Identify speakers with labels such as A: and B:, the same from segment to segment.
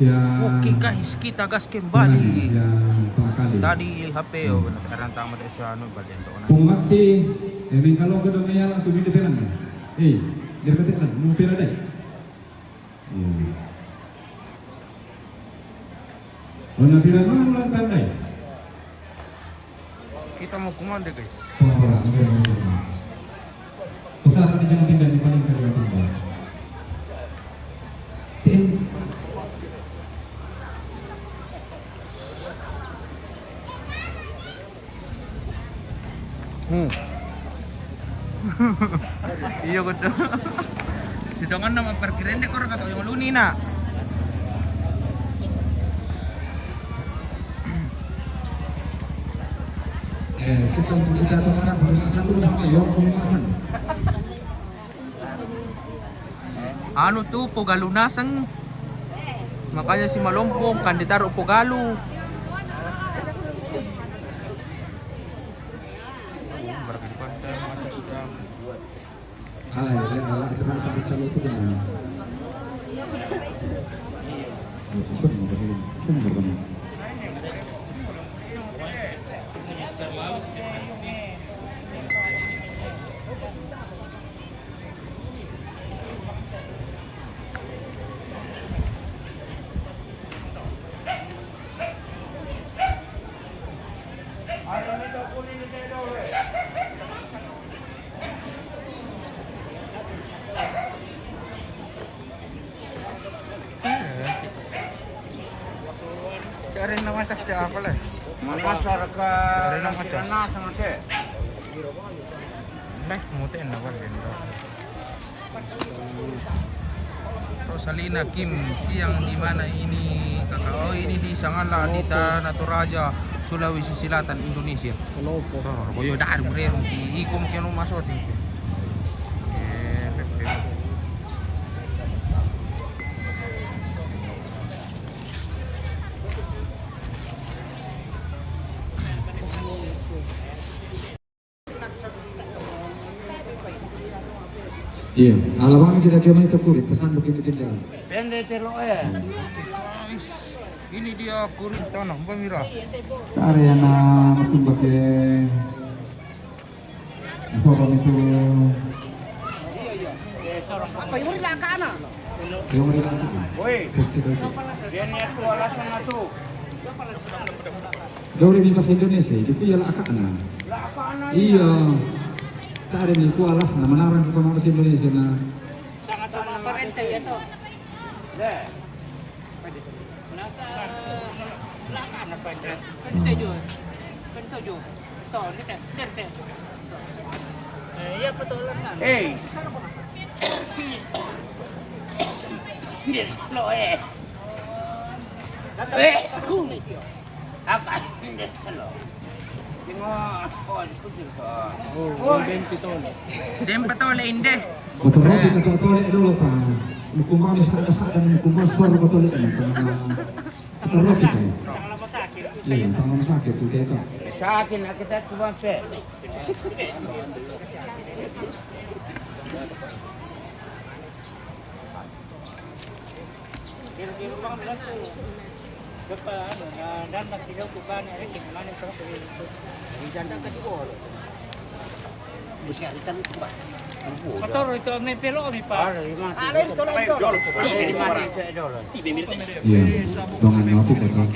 A: Oke guys, kita gas kembali. Tadi HP benar tama tayo sa bagian to na.
B: Kung maksi, kalau kedua mayala tu minta pelan. Dia kata kan, mau pelan dai. Mana pelan mana lantan dai.
A: Kita mau kumanda guys.
B: Usah tadi jangan tinggal di paling kali tinggal.
A: Iya betul. Sedangkan nama parkiran dek orang kata yang luni na.
B: Kita sekarang bersatu sama Yorkoman.
A: Ano tuh pogalunasan. Makanya si Malompong kan ditaruh pogalu. Cari nama tas apa lah?
C: Masyarakat Kirana sangat deh.
A: Nah, mutin apa benda? Rosalina Kim siang di mana ini kakak? Oh ini di Sangala di Tanah Toraja, Sulawesi Selatan, Indonesia. Kenapa? Boyo dari mereka di ikom keno masuk sih.
B: Iya, alaman kita kemana itu kulit, pesan begitu tinggal.
C: Pendek telok ya.
A: Ini dia kulit tanah, pemirsa.
B: Area na matumbak ke sorong itu.
C: Apa yung laka na?
B: Yung ringan.
C: Woi. Dia niat tu alasan tu.
B: Gauri di bahasa Indonesia, itu ya laka na.
C: Laka na.
B: Iya. Tadi ni ku alas na menaran ke bahasa Indonesia na.
C: Sangat parente ya to. Deh. Laka na pa deh. Kan tuju. To ni teh. Iya betul kan. Dia lo Apa ini lo?
A: Dempetole inde.
B: Betul kita tolek dulu pak. Hukuman di saat dan hukuman suara tolek ini sama. Betul kita. Iya, tangan sakit tu kita.
C: Sakit nak kita cuma pe. Kira-kira bang belas tu. Depan dan masih jauh bukan ini gimana kalau di janda ke juga. Bisa kita lupa. Motor itu me pelo mi pa. Ada itu lah itu. Di mana itu dulu.
B: Iya, dongan ngopi kita.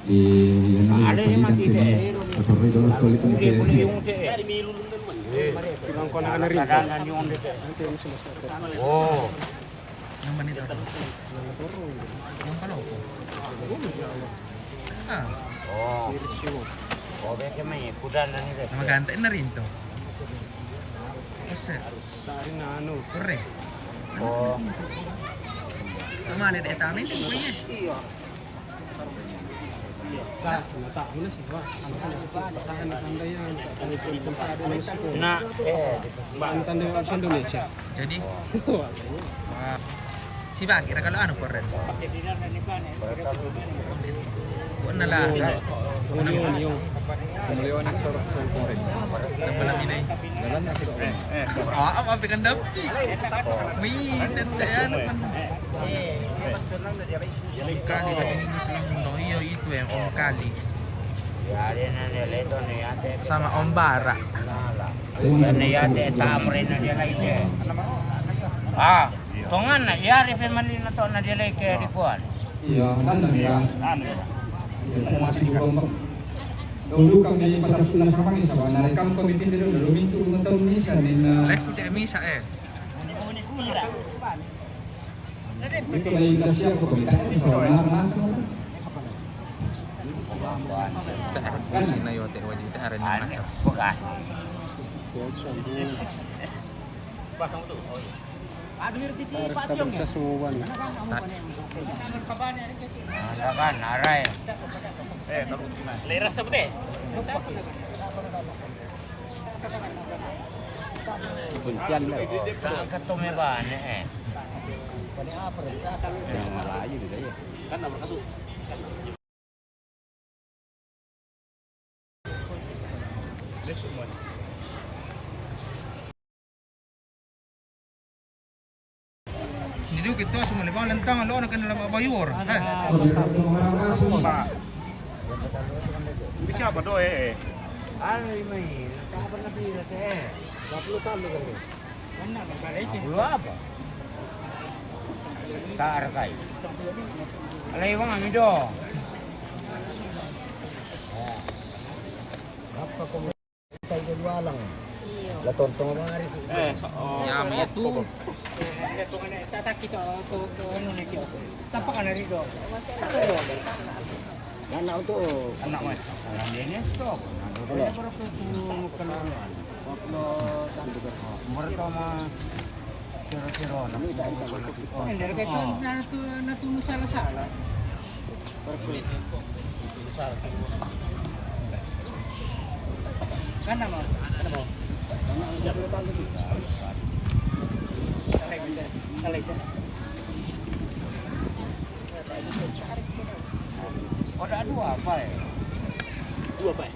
B: Di yang
C: Ada yang mati deh.
B: Betul itu kalau itu
C: Dari
B: mungkin.
C: milu Bang kon ana rin. Oh.
A: Yang mana itu? Yang Palopo. Ah.
C: Oh. Oh, beke mai kuda na ni deh.
A: Maganda na rin to. Kasi
C: Tari na ano.
A: kore.
C: Oh.
A: Kumana na ito amin din kuya.
C: Iya. Nah, Indonesia.
A: Jadi si Bang kira kalau anu kore. Bukan lah.
B: Pemilihan sorok kore.
A: Malam ini. Apa kan dapat? Minten yan. Kali bahasa Inggris lang no. Iyo itu Om Kali. Sama Om Bara.
C: Tongan na yari family na to na dili kay di kuan.
B: Iya, kan ya. Kita masih juga untuk dulu kami pada sekolah sama ini sama narekam komite dulu mintu untuk misa din
A: Live misa
B: Mintu lagi kasih aku komite so nas
A: Kan sina yo teh wajib teh aran ni
C: Bukan. Kan aray. Leras sabte. Kuncian lah. Ketemu ba eh. Kan nomor 1.
A: Diduk itu semua lebang lentang lo nak kena bayar.
D: Bisa apa doa
C: Ano may kabar na pila te. 20 tahun kali. Mana balik? 20 apa? Tar kai. Alay wang ami do. Apa ko tay dua lang. La tontong mari.
A: Ya mi itu.
C: Ito nga tataki to ano na kito. Tapak na rin do. Mana to? Anak mo. Salam din stop. Wala para ko kanalan. Waklo tandugan ko. Merto ma siro-siro na. Hindi kasi natuno sala-sala. Kana mo? Ano mo? Ada dua apa ya? Dua apa?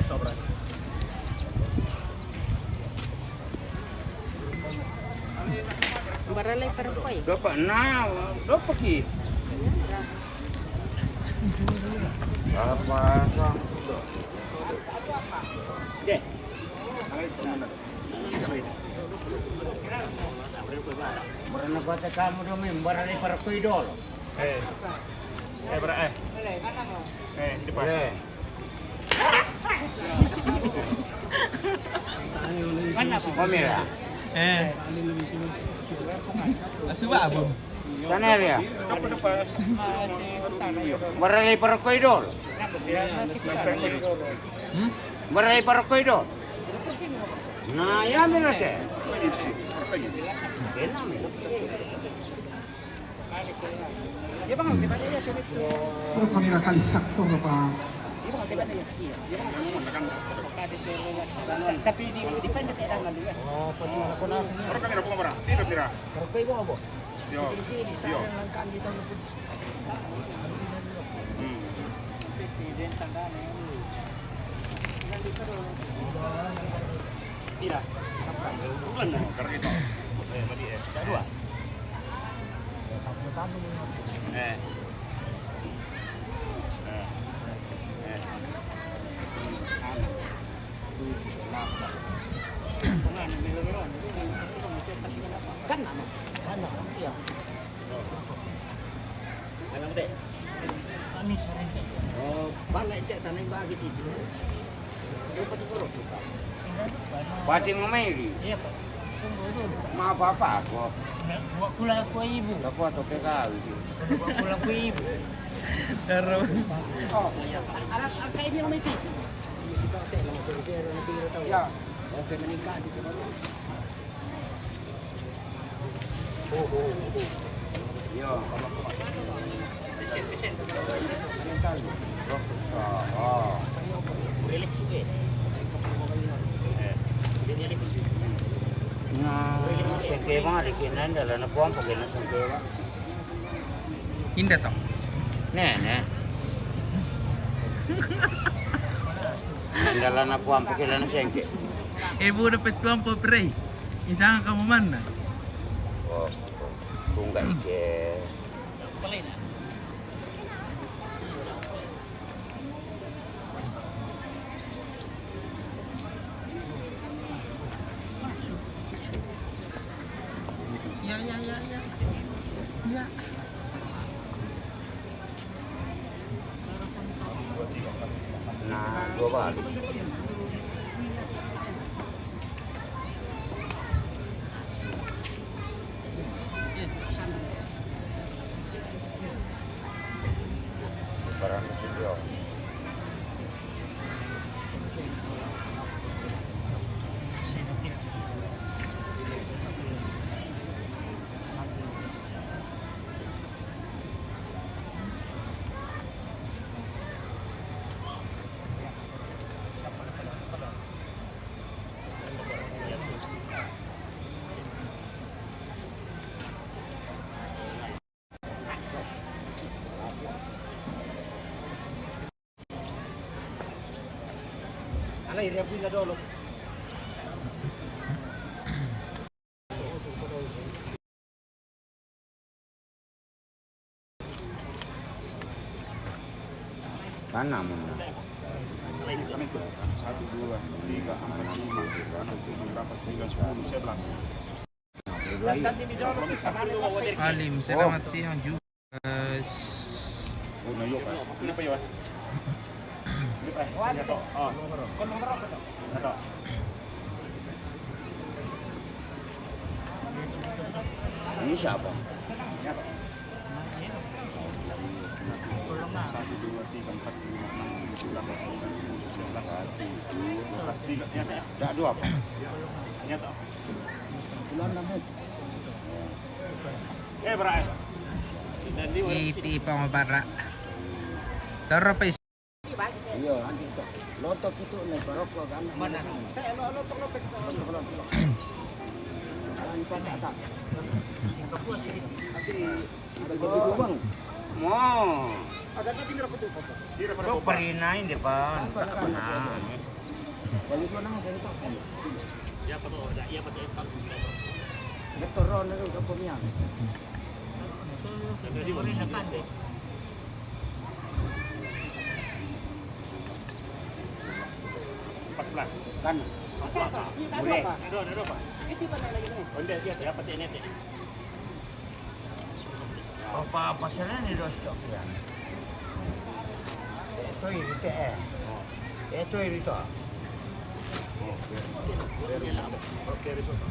D: sobra.
E: Baralay perempuan.
C: Dapat na, dapat ki. Apa sang? Deh. Berana baca kamu dong, baralay perempuan idol.
D: Bra di depan.
C: Mana kamera?
A: Asuba abang.
C: Sana ya.
D: Apa depan?
C: Baralay perempuan idol. Baralay perempuan idol. Nah, ya mereka.
B: Kalau kami kali sakto apa
C: Tapi di pendek ya dengan dia. Oh, pernah aku nasi.
D: Orang kami nak buka Tidak tira.
C: Perempuan itu apa?
D: Yo. Yo.
C: Tidak.
D: Bukan. Karena itu. Tadi
C: Dua. Kan nama. Mana? Iya. Alam deh. Kami sering. Oh, balik cek tanah bagi tidur. Dapat turun. Pati ngomeli. Iya, Pak. Ma apa aku? Buat pulang aku ibu. Aku atau PKW. Buat pulang aku ibu.
A: Terus.
C: Oh, alat kayak ini ngomeli. Ya. Oke menikah di sana. Yo. Oh. Rilis juga. Nah, sengkema dikinan dalam napuan pakai sengkema.
A: Indah tau.
C: Nih. Dalam napuan pakai sengke.
A: Ibu dapat tuan po pre. Isang kamu mana?
C: Oh,
E: Kung nggak ike.
A: Ya. Ya.
E: Nah, 2 balik. Barang video.
C: Alay, repoy na dolo.
E: Sana mo na.
D: Ini kami tuh 1, 2, 3, 4, 5, 6, 7, 8, 9, 10, 11.
A: Alim, selamat siang juga.
D: Oh, na yuk. Ini pa yun. Ini pa. Ini to. Oh. Kon nomor apa to? Satu.
E: Ini siapa?
D: Ini to. 1, 2, 3, 4, 5, 6, 7, 8, 9, 10, 11, 12, 13. Ini to.
E: Dah 2 apa?
D: Ini to.
C: Bulan naman.
D: Berai.
A: Iti pa mabara. Tara pa
E: Iya, nanti to. Lotok itu nih barokah kan.
C: Mana?
E: Mau.
D: Tidak pada
E: Lo perinain deh, Pak. Tak pernah.
C: Balik mo naman sa ito.
D: Ya pa to. Ya pa to.
C: Nagturon na rin ako niya.
D: Jadi mo rin sa pande. 14.
E: Kan.
D: Boleh. Ada Pak. Itu pa lagi ni. Onde dia dapat ini.
E: Apa salah ni dos dok ya. Itu itu Itu itu.
D: Oke, risotto.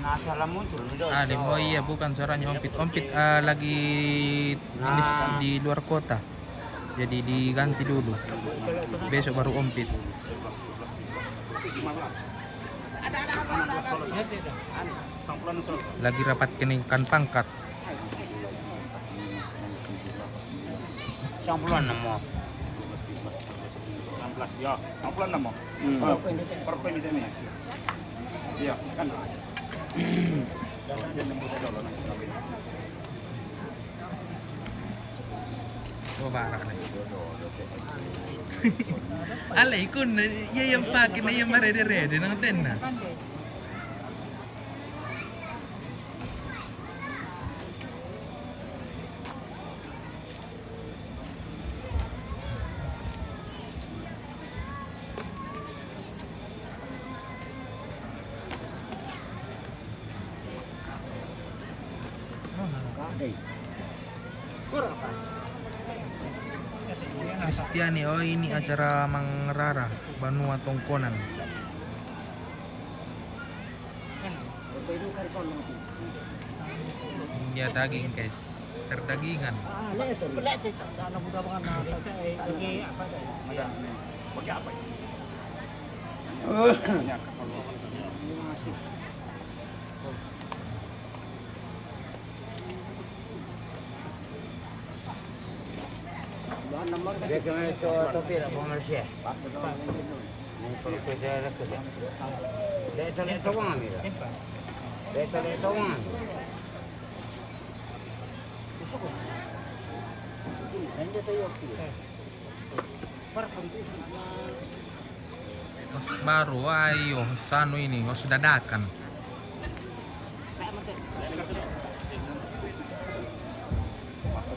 E: Nasalah muncul ni dos.
A: Alim, oh iya bukan suaranya Ompit. Ompit lagi tulis di luar kota. Jadi diganti dulu. Besok baru Ompit. Lagi rapat kenaikan pangkat.
E: 90 mo.
D: 16 ya. 66 mo. Per ko bisa ni. Iya, kan. Dia nembus dulu nanti.
A: Oh, bara na. Alay kun, yung pakin na yung marede-rede ng ten na. Kristiani, oh ini acara Mang Rara, Banua Tongkonan. Ya daging guys, perdagingan.
E: Dia kena itu topi lah pemerintah. Ini perlu kerja kerja. Dia itu ni tawang ni lah. Dia itu ni tawang. Nanti tu yok.
A: Mas baru, ayo, sano ini, mas dadakan.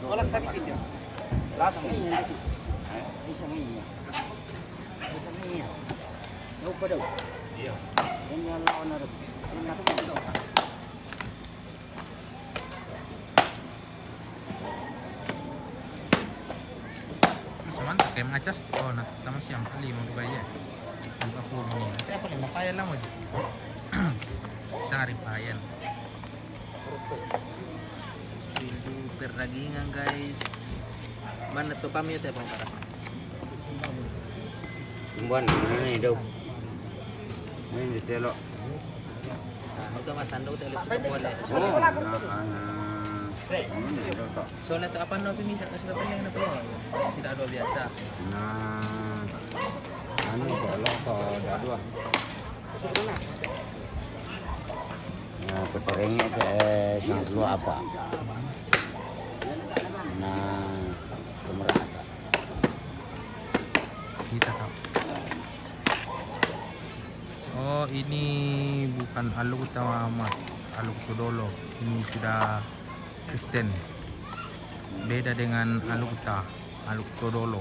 C: Olah sakit ya.
E: Langsung.
C: Iya. Bisa iya. Bisa iya. Đâu có đâu.
E: Iya.
C: Em lo nó được. Em là không đâu.
A: Mantap kayak macas. Oh, nah, taman siang kali mau dibayar. Buka pun ini. Nanti apa nih? Payan lah mau. Cari payan. Pintu perdagingan guys. Mana tuh pamit ya bang Para?
E: Tumbuhan ini daw. Ini di telok.
A: Nah, udah mas ando udah lebih boleh. Soalnya itu apa no minta kasih apa yang apa ya? Tidak ada biasa.
E: Nah, anu kalau ada dua. Nah, peperengnya sang lu apa? Nah, kemerata.
A: Kita tahu. Oh, ini bukan aluk utama, aluk Todolo. Ini sudah Kristen. Beda dengan aluk Todolo.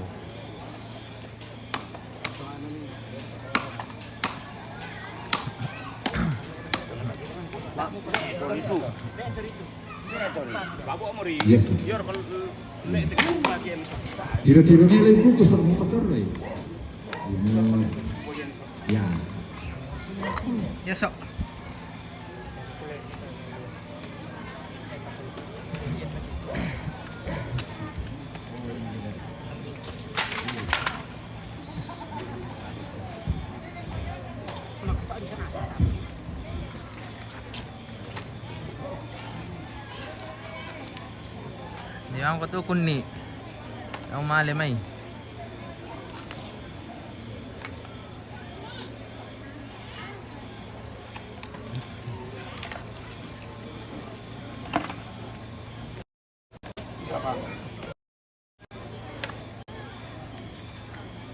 B: Yes. Tiro-tiro nilai bungkus sama motor nih. Ini. Ya.
A: Ya sok. Yang kata kunni, yang malamai.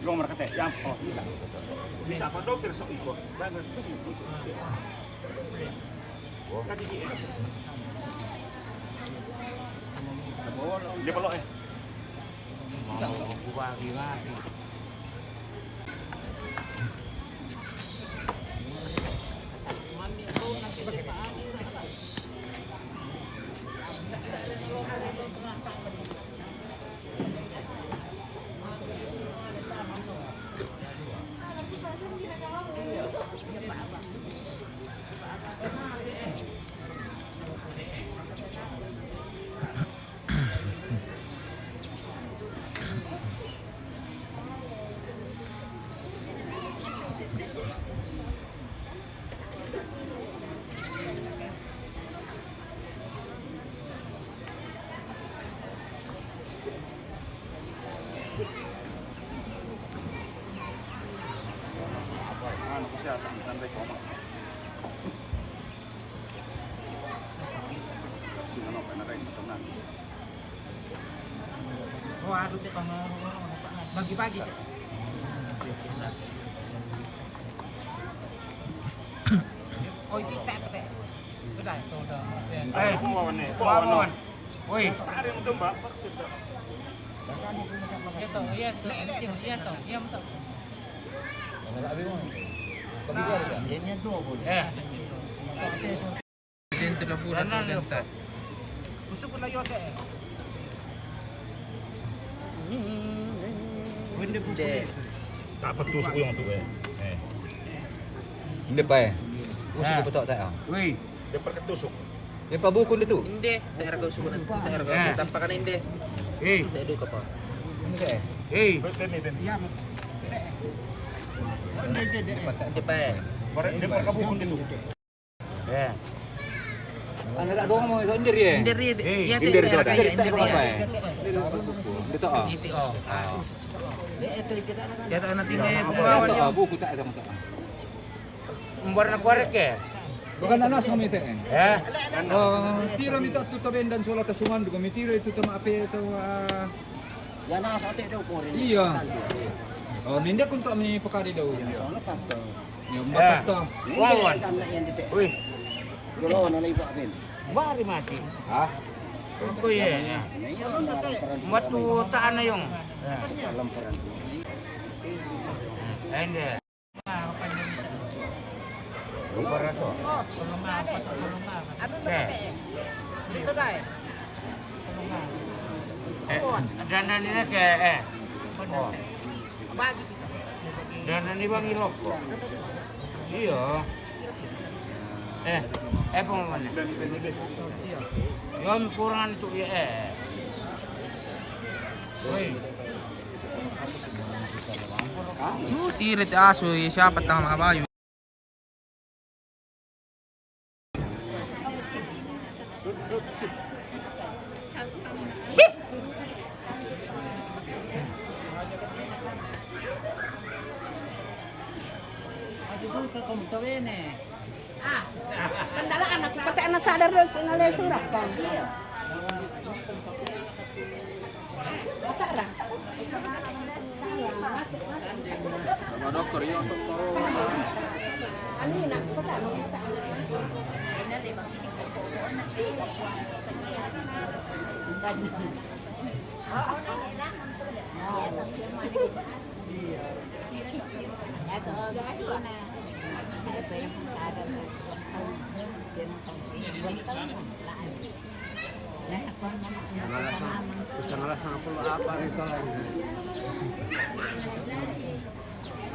D: Yung markate, yan. Oh, bisa. Bisa pa dokter sa iko. Dia pelok eh.
E: Mau gua gimana?
D: Ano ko siya, sanday ko ma. Ano pa na rin matunan.
C: Oh, aduh teh kamu bagi-bagi. Oh, itu teh. Sudah, sudah.
D: Eh, kumawan eh. Kumawan.
C: Woi.
D: Ari mo dun ba? Sudah.
C: Iya toh, iya toh, iya toh, iya toh. Ini dua boleh.
A: Dentro la pura presenta.
C: Busuk pun lagi ada. Wende bude.
D: Dapat tusuk ko yung ito eh.
F: Hindi pa eh. Uso ko tak tayo.
C: Woi.
D: Dia perketusuk.
F: Dia pa bukod dito.
A: Hindi, daerah kau subuh nanti. Daerah kau tampakan hindi. Tidak ada apa.
F: Ini ka eh.
C: Iya.
A: Hindi pa eh.
D: Dia perkabukon dito.
E: Eh,
F: Ano na doon mo sa indir eh.
A: Hindi rin. Iya
F: Indir dito
A: daerah
F: ada.
A: kaya
F: Indir
A: hindi
F: pa
A: rin.
F: eh. Dito ah.
A: Iti oh. Kaya tahu nanti ngayon
F: Dito
A: kumawan
F: ah,
A: yung
F: bukod tayo sa mata.
E: umbar na kuwarik eh.
B: Bukan anak sama itu eh.
E: Eh,
B: Tiro nito tuturin dan sulat suman dugo mitiro itu tama ape itu
C: Yan ang sa atin daw po rin.
B: iya. Oh, ninda kun kami pakari daw yan.
C: Ano pa to?
B: Yung matak to.
E: wawan.
C: Kan na yan dito.
E: Uy,
C: Gulo na lay pa apin.
E: bari mati.
F: Ha?
E: Ko ye. Watu taan na yung. Ende. Para to. Dana nila ke Oh. Dana ni bang ilok ko. Iya. Pengalaman. Yon kurangan itu ya. Woi.
A: Tirit aso, siapa tang mga bayo?
G: Sandala anak, pati anak sadar doon, pinalay surat ka. Bata ra.
D: Sama dokter ya untuk
G: Ano yun, bata, bata.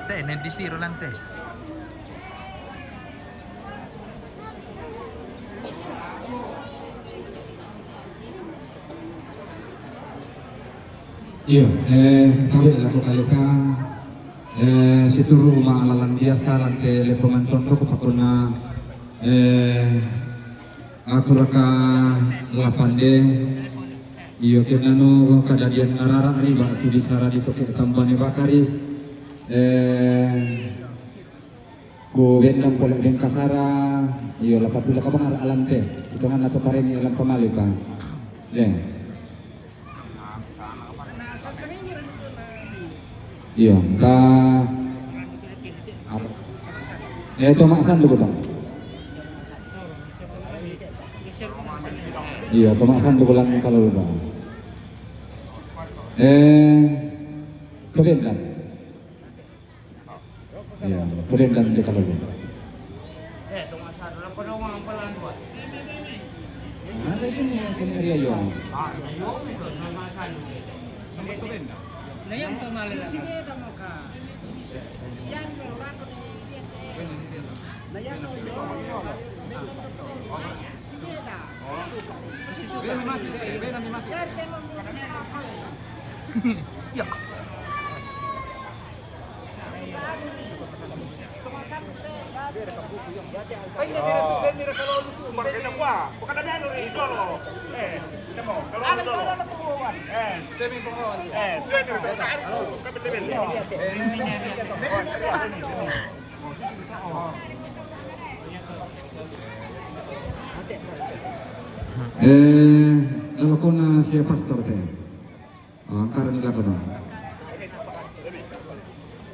A: Teh, nanditiro lang teh.
B: Iya, kami laku kalika situru maalalan biasa lante lepongan contoh kapakuna aku raka lapande iyo kenano kadadian narara ari batu disara di toke tambane bakari ku bendang polek den kasara iyo lapatula kabang alam teh hitungan atau pareni alam pamali pa iya ka itu maksan dulu bang iya pemaksan dulu lang kalau bang kebendan iya kebendan di kalau bang ada ini yang sendiri aja lalu kau na siya pastor teh angkaran nila ko dong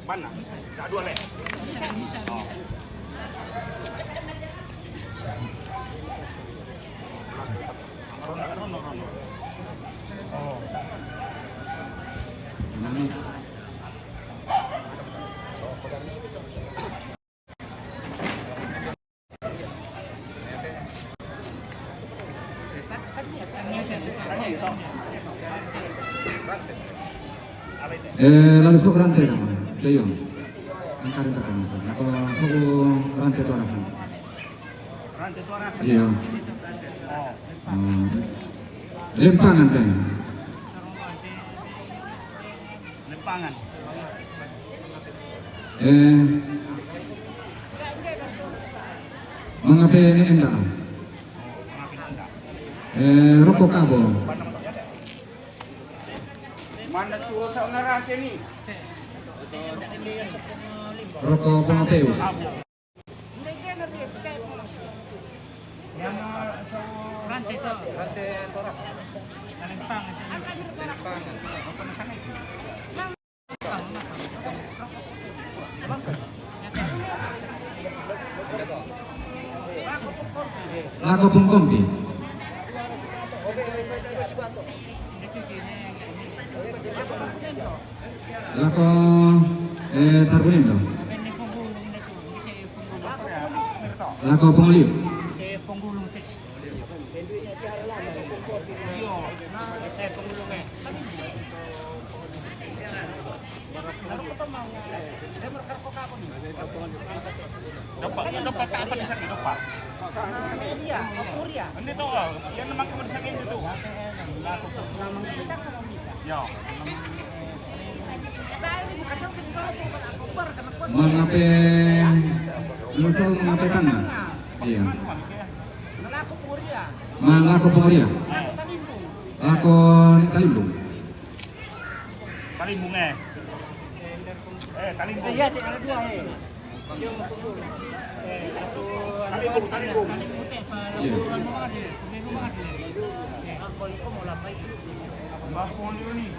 D: mana? Dua leh.
B: lalu sok rantai nama Leon angkaran terkena atau aku rantai tu orang iya lempangan teh
C: Lempangan.
B: mengapa ini enggak rokok kabo
E: Mana suruh sa narake ni?
B: rokok pengapeu
C: Yang rantai to. Rantai torak. Lempangan.
B: lagu pengkompi Lako Tarbulindo.
C: Ini penggulung itu. Ini penggulung.
B: Lako Penguliu.
C: Ini penggulung sih. Iya. Saya penggulungnya.
D: Dapat apa di sana dapat?
C: Dia, Korea.
D: Ini tuh, yang nama kamu di sana itu. Ya.
B: Mengape musuh mengape tanah. Iya. Lako Penguliu. Lako Kalimbung.
D: Kalimbungnya. Kalimbung.
C: Iya, ada dua.
D: Kalimbung. Mbak Polio nih.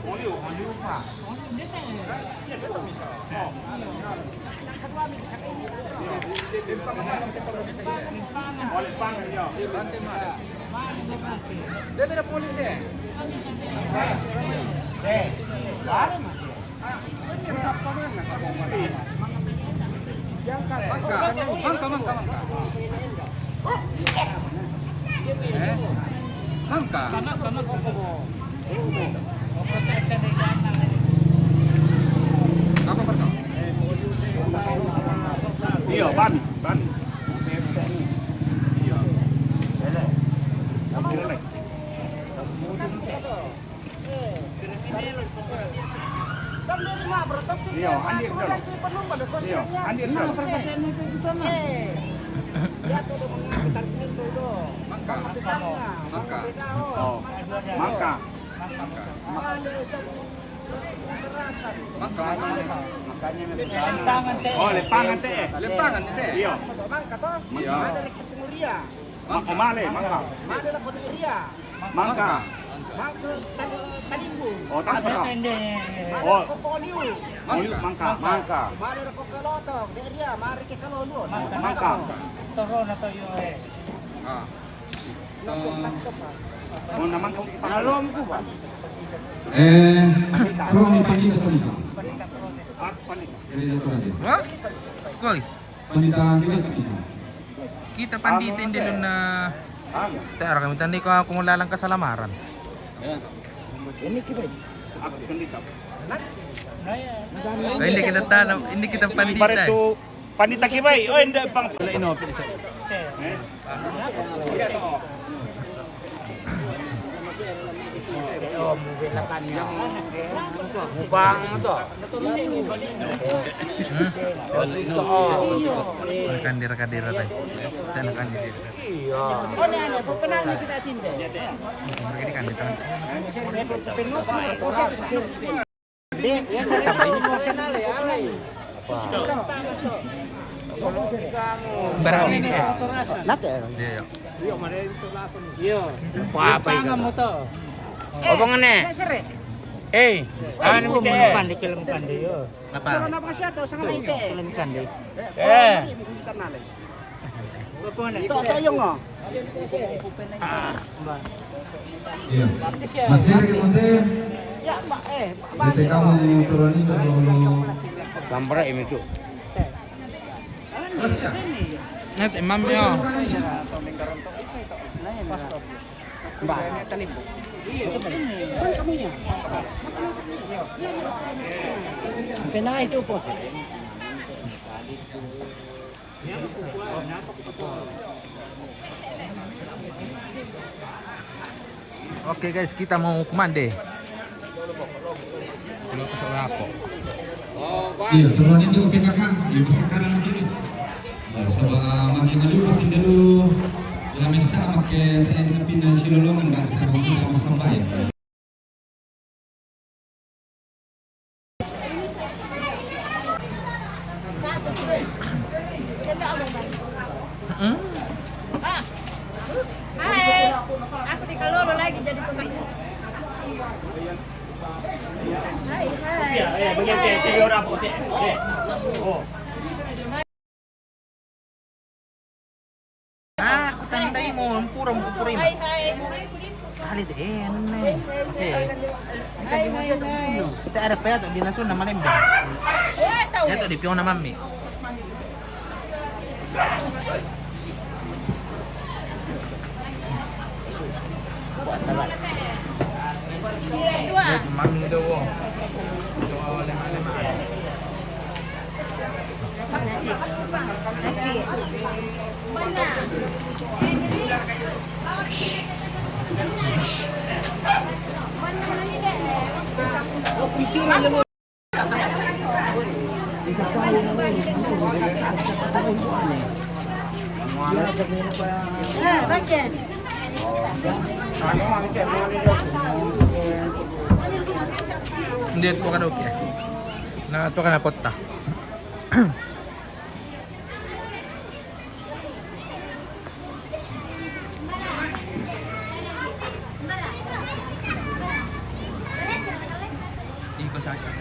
D: Polio Pak. Oleh Bang ya.
E: Dia beda polis deh. Mangka. Apa pertama?
D: Iya, ban. Iya. Iya, andir dulu. Iya, andir dulu. Oh, mangka. Oh, lepangan teh.
E: Lepangan teh.
D: Iya.
E: Iya.
D: Mangka male, mangka. Mangka. Oh, tak apa. Oh, Polio mangka, mangka. Mangka.
C: Toro na to yo eh.
E: Ah.
D: Oh, naman kung
C: Alom ko ba?
B: Proni Pandita Tulisam.
D: at panik.
B: Ini itu aja.
A: Wah, koy.
B: Pandita kita bisa.
A: Kita panditin din na tara kami tandi ko kung wala lang kasalamaran.
D: Ako kandito.
A: Ay, hindi kita tanam, hindi kita pandita.
D: Pareto panita kibay. Oh, hindi pang
E: Oh, mungkin lakannya. Mubang to.
A: Kandir-kandir tayo. Dan kandir.
E: Iya.
G: Oh, nene, penanya kita tinde.
A: Mereka di kandir tayo.
E: Emosional ya.
A: Beras ini ya.
G: Nate.
A: Iya.
C: Yo.
E: Apa itu?
C: Mo to.
E: Omongannya.
G: Sere.
E: Ano mo te?
C: Pandi kilang pandi yo.
A: Apa?
G: Na pa siya to sa ngaite.
C: Kilang pandi.
G: To yung oh.
B: Iya. Masih lagi monte.
G: Ya, Pak
B: Dete kamu turun ini dulu.
E: Gambar ini tuh.
A: Ngat imam yo.
C: Pena itu po.
A: Oke guys, kita mau kumande. Kalau ke Surapo.
B: Iya, turun ini oke kakak. Iya, masuk kanan kiri. Ya, coba makin dulu. Lamesa makin pindah silolongan nggak kita sudah masang baik.
G: Hai. Aku di Kaloro lagi jadi tukang. Hai, hai.
C: Ya, bagian tiga orang po. Oh.
A: Malit okay. Kita ada pa yato di nasun na malimba. Yato di piyong na mami. Mami daw. Ito lima-lima.
G: Nasi. Nasi. Mana? Baca.
A: Hindi ito ka daw kaya. Na ito ka na potta. Iko sa akin.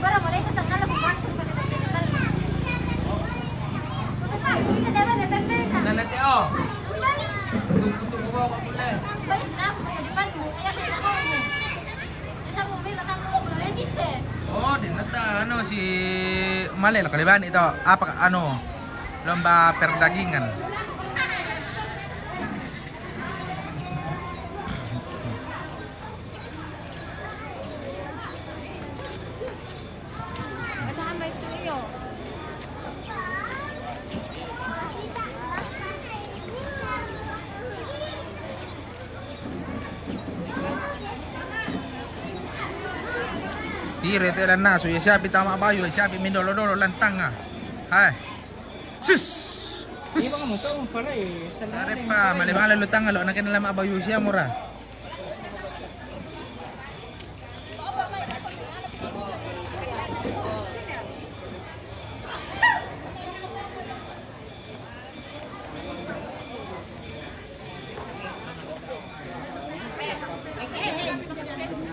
H: Bara mo ito sa kala ko bakit ko nito pinakal.
A: Nalati oh. Tutubo ko pula.
H: Bais na ako sa depan mo kaya kaya ako mo. Isa mo may nakang mo legit eh.
A: Oh, din nata ano si Malay kaliban ito. Apa ano? Lomba perdagingan.
H: Kasama may tuyo.
A: Tire te lan naso ya siapi tama bayo siapi mindolo-dolo lantang ah. Hai. Sus.
C: Hindi ba mo to pala eh.
A: Tare pa malimala lutang alo na kinala mabayo siya mura.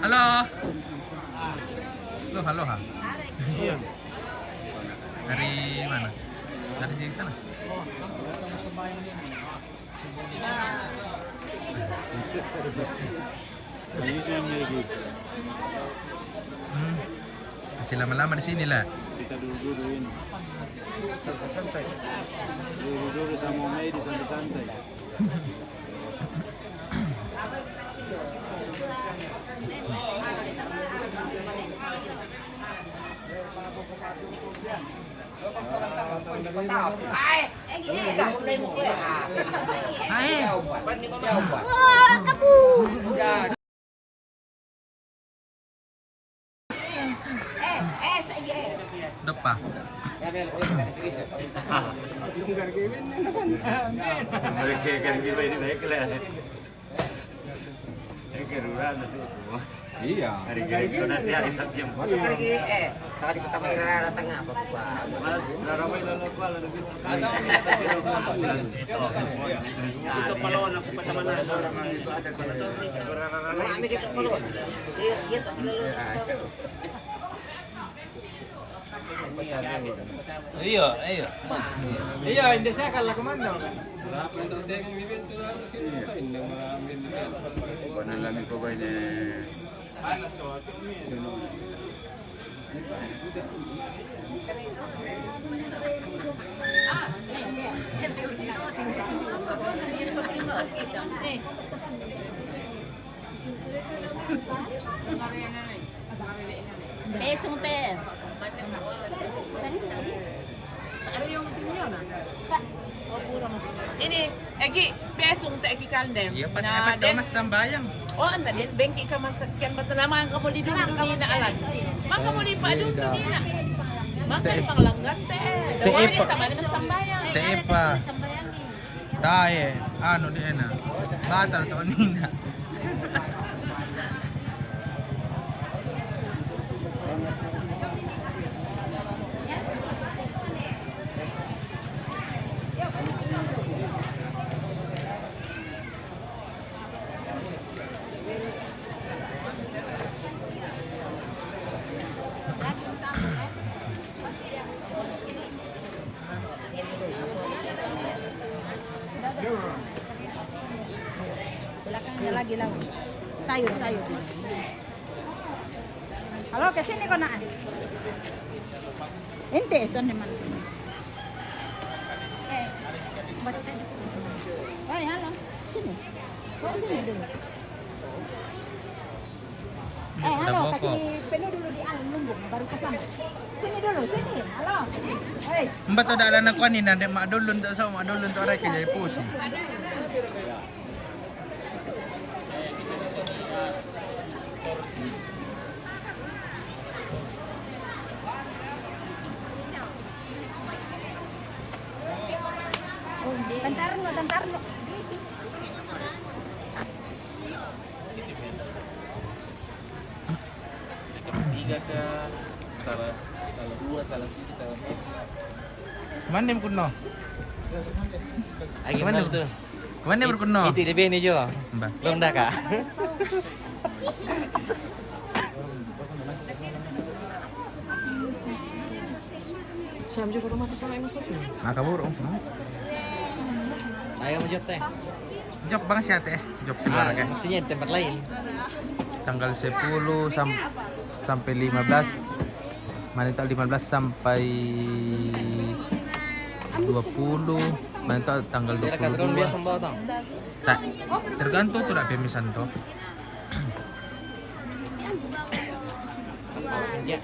A: Halo. Halo ha. Dari mana? Dari sini sana. Masih lama-lama di sini lah.
D: Kita dulu-duluin. Santai. Dulu-dulu sama Mei di santai-santai.
A: Hai.
H: Wah, kamu. Saya.
A: Depa.
D: Mereka kan gila ini baik lah. Ini keruran itu.
F: Iya.
D: Hari kira nasi hari tak diam.
E: Tadi pertama ira tengah apa gua.
D: Ramai lalu apa lalu gitu. Itu kalau anak pertama seorang itu ada
E: Kami kita perlu. Iya tak selalu.
A: Iya, iya.
C: Iya, hindi saya kala komando.
D: Panalangin ko ba ini?
H: Besong pe.
I: Ini, Egi, besong ta Egi kaldem.
A: Iya, dapat daw mas sambayang.
I: Oh, anda din, bengki ka masakyan ba talaman ka mo di dun na alag. Maka mo di pa dun na. Maka di panglanggan te. Dawari
A: pa.
I: tama ni mas sambayang.
A: Tepa. Tae, ano di na. Batal to nina.
G: belakangnya lagi laut. Sayur. Halo, ke sini kau nak? Ente, son mana? Hai, halo. Sini. Kau sini dulu. Halo, kasih penuh dulu di lumbung, baru ke sana. Sini dulu, sini. Halo. Hei.
A: Mbak tu dah anak kuan ni nak mak dulun tak sama mak dulun tu orang kerja pusi.
G: Tentar lo.
D: Tiga ke salah dua, salah tiga, salah empat.
A: Mana yang berkuno?
F: Gimana tuh?
A: Mana yang berkuno?
F: Itu lebih ni jo.
A: Mbak.
F: Belum dah kak. Sam juga rumah sama yang masuk.
A: Kabur om sama.
F: Ayo mau job teh.
A: Job bang siapa teh? Job keluar kan?
F: Maksudnya di tempat lain.
A: Tanggal 10 sampai 15. Manita 15 sampai 20. Manita tanggal 22.
F: Biasa bawa tang.
A: Tak, tergantung tu nak pemisan tu.
F: Ya.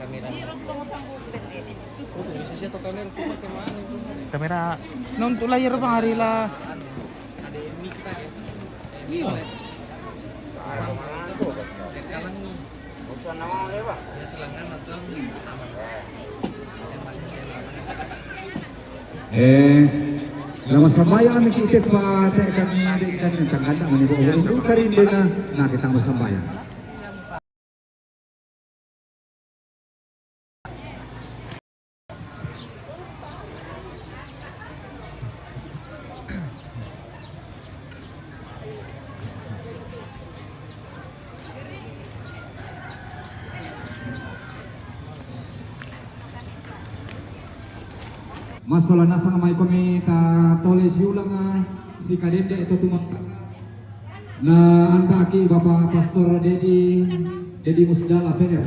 F: Kamera. Oh, bisa sih atau kamera tu pakai mana?
A: Kamera non tu layar bang hari lah.
F: Ada mic kita ya.
A: Iya.
F: Sama tu. Kalang ni.
E: Usaha nama dia, Pak.
F: Ya telangan atau
J: Selamat sambayan kita pada kami dengan tangan menyebut orang karin dena nak kita bersambayan. Masalah nasa may kami ta tulis ulang si kadende itu tumak na anta aki Bapak Pastor Dedi Musdal APR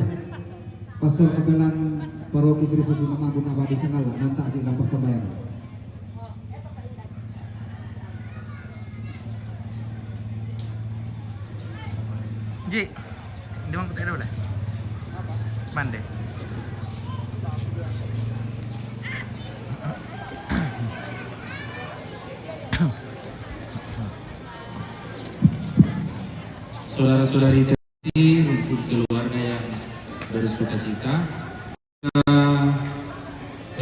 J: Pastor Kapelan Paroki Kristus Imam Agung Abadi Sengala nanta aki lapas sembahyang.
A: Ji, di mana kita ada boleh? Mande.
B: Saudara-saudari terkasih, untuk keluarga yang bersuka cita, kita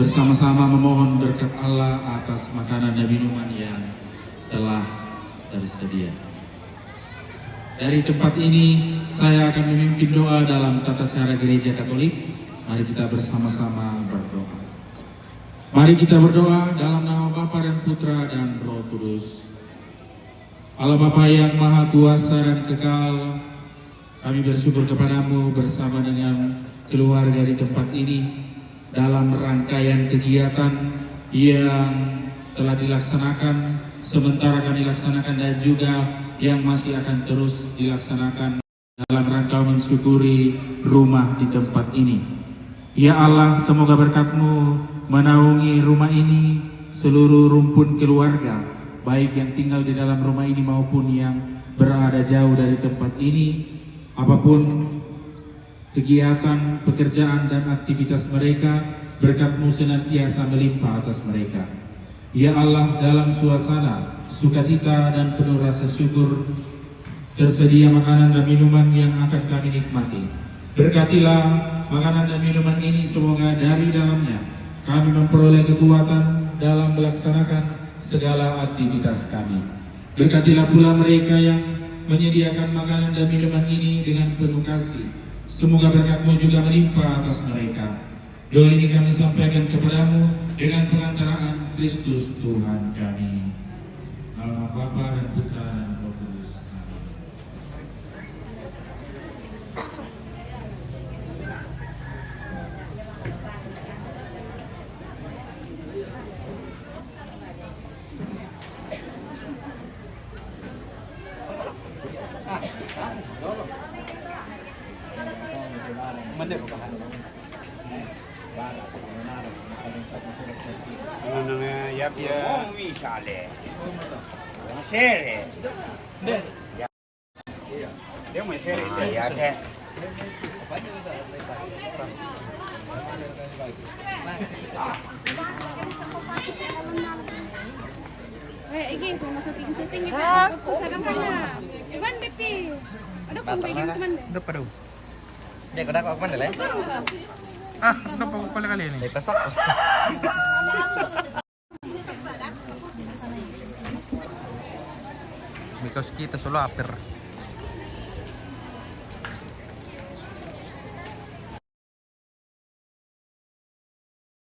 B: bersama-sama memohon berkat Allah atas makanan dan minuman yang telah tersedia. Dari tempat ini saya akan memimpin doa dalam tata cara gereja Katolik. Mari kita bersama-sama berdoa. Mari kita berdoa dalam nama Bapa dan Putra dan Roh Kudus. Allah Bapa yang Maha Kuasa dan Kekal, kami bersyukur kepadamu bersama dengan keluarga di tempat ini dalam rangkaian kegiatan yang telah dilaksanakan, sementara kami laksanakan dan juga yang masih akan terus dilaksanakan dalam rangka mensyukuri rumah di tempat ini. Ya Allah, semoga berkat-Mu menaungi rumah ini, seluruh rumpun keluarga, baik yang tinggal di dalam rumah ini maupun yang berada jauh dari tempat ini, apapun kegiatan, pekerjaan dan aktivitas mereka, berkat-Mu senantiasa melimpah atas mereka. Ya Allah, dalam suasana sukacita dan penuh rasa syukur, tersedia makanan dan minuman yang akan kami nikmati. Berkatilah makanan dan minuman ini, semoga dari dalamnya kami memperoleh kekuatan dalam melaksanakan segala aktivitas kami. Berkatilah pula mereka yang menyediakan makanan dan minuman ini dengan penuh kasih. Semoga berkat-Mu juga melimpah atas mereka. Doa ini kami sampaikan kepadamu dengan pengantaraan Kristus Tuhan kami. Dalam nama Bapa dan Putra dan Roh Kudus. Amin.
E: Ano nga yap ya? Misale. Masere. Dia mau sere ya teh.
H: Iki kung syuting kita, sarang kaya. Iwan Bepi. Ada kung kayak teman deh.
A: Udah pada.
F: Dia kena kok mana lah?
A: Ah, udah pa pala kali ini.
F: Pesak.
A: Because kita solo aper.